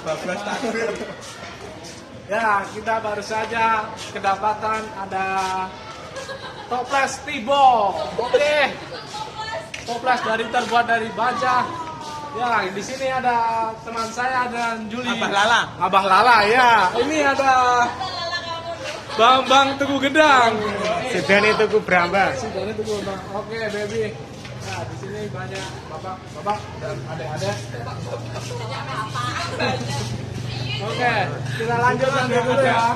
bablas takbir. Ya, kita baru saja kedapatan ada toples Tibo. Oke. Toples terbuat dari baja. Ya, di sini ada teman saya dan Juli. Abah Lala. Abah Lala ya. Ini ada Bambang Tugu Gedang. Sudah Tugu Bramba. Sudah Tugu Gedang. Oke, baby. Nah, di sini banyak bapak dan adik-adik. Oke, kita lanjutkan dulu ya.